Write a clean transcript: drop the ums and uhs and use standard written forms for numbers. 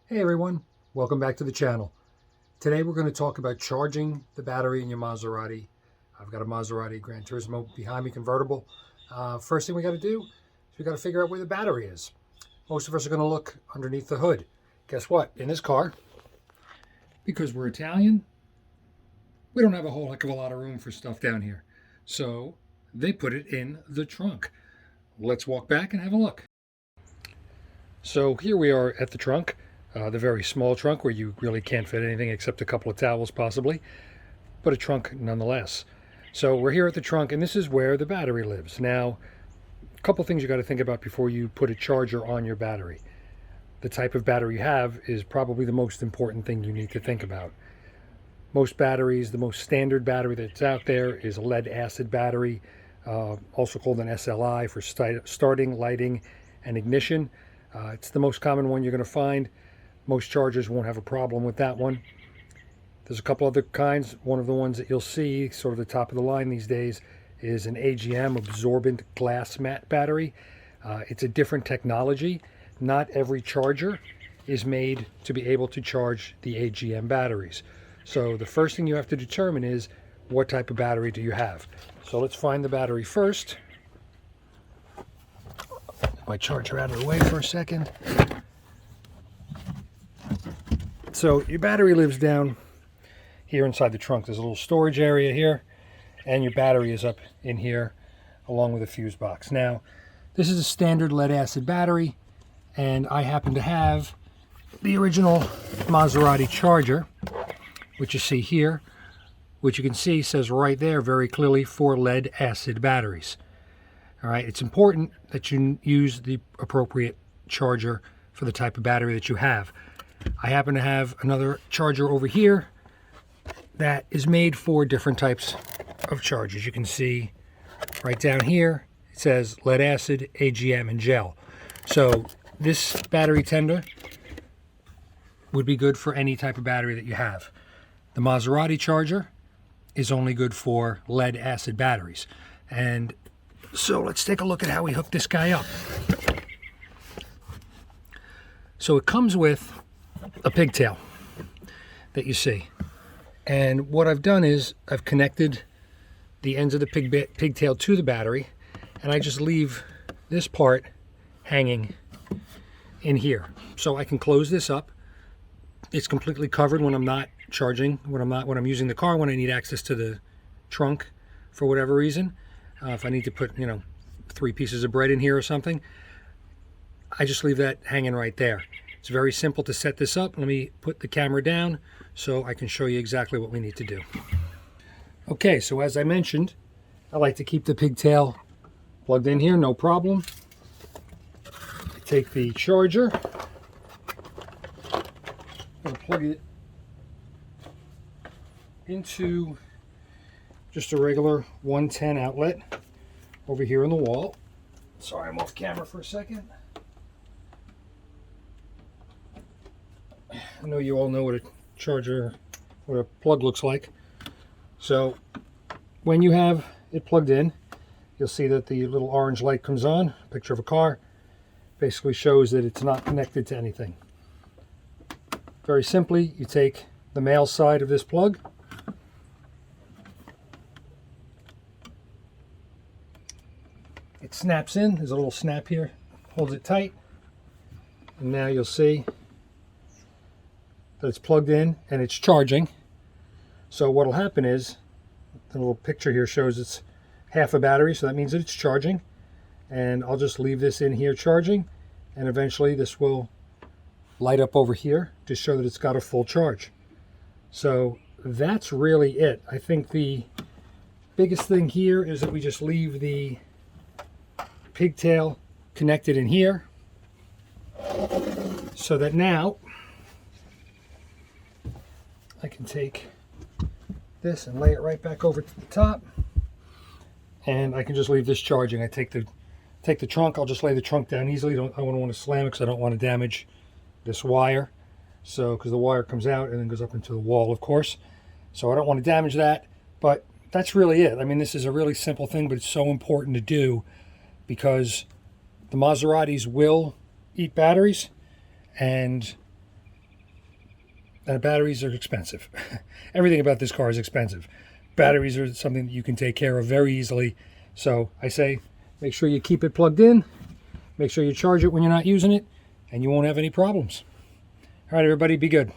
Hey everyone, welcome back to the channel. Today we're going to talk about charging the battery in your Maserati. I've got a Maserati GranTurismo behind me, convertible. First thing we got to do is we got to figure out where the battery is. Most of us are going to look underneath the hood. Guess what? In this car, because we're Italian, we don't have a whole heck of a lot of room for stuff down here. So they put it in the trunk. Let's walk back and have a look. So here we are at the trunk. The very small trunk where you really can't fit anything except a couple of towels possibly, but a trunk nonetheless. So we're here at the trunk, and this is where the battery lives. Now, a couple things you got to think about before you put a charger on your battery. The type of battery you have is probably the most important thing you need to think about. Most batteries, the most standard battery that's out there is a lead acid battery, also called an SLI for starting, lighting, and ignition. It's the most common one you're going to find. Most chargers won't have a problem with that one. There's a couple other kinds. One of the ones that you'll see, sort of the top of the line these days, is an AGM, absorbent glass mat battery. It's a different technology. Not every charger is made to be able to charge the AGM batteries. So the first thing you have to determine is what type of battery do you have. So let's find the battery first. Get my charger out of the way for a second. So your battery lives down here inside the trunk. There's a little storage area here, and your battery is up in here along with a fuse box. Now, this is a standard lead acid battery, and I happen to have the original Maserati charger, which you see here, which you can see says right there very clearly for lead acid batteries. All right, it's important that you use the appropriate charger for the type of battery that you have. I happen to have another charger over here that is made for different types of chargers. You can see right down here, it says lead acid, AGM, and gel. So this battery tender would be good for any type of battery that you have. The Maserati charger is only good for lead acid batteries. And so let's take a look at how we hook this guy up. So it comes with a pigtail that you see, and what I've done is I've connected the ends of the pigtail to the battery, and I just leave this part hanging in here so I can close this up. It's completely covered when I'm not charging, when I'm using the car, when I need access to the trunk for whatever reason. If I need to put 3 pieces of bread in here or something, I just leave that hanging right there. It's very simple to set this up. Let me put the camera down so I can show you exactly what we need to do. Okay, so as I mentioned, I like to keep the pigtail plugged in here, no problem. I take the charger, I'm going to plug it into just a regular 110 outlet over here on the wall. Sorry, I'm off camera for a second. I know you all know what a charger, what a plug looks like. So when you have it plugged in, you'll see that the little orange light comes on, picture of a car, basically shows that it's not connected to anything. Very simply, you take the male side of this plug, it snaps in, there's a little snap here, holds it tight, and now you'll see that it's plugged in and it's charging. So what will happen is, the little picture here shows it's half a battery, so that means that it's charging, and I'll just leave this in here charging, and eventually this will light up over here to show that it's got a full charge. So that's really it. I think the biggest thing here is that we just leave the pigtail connected in here so that now I can take this and lay it right back over to the top, and I can just leave this charging. I take the trunk, I'll just lay the trunk down easily. I don't want to slam it because I don't want to damage this wire. So, because the wire comes out and then goes up into the wall, of course. So I don't want to damage that, but that's really it. I mean, this is a really simple thing, but it's so important to do because the Maseratis will eat batteries, and And batteries are expensive. Everything about this car is expensive. Batteries are something that you can take care of very easily. So I say, make sure you keep it plugged in. Make sure you charge it when you're not using it, and you won't have any problems. All right, everybody, be good.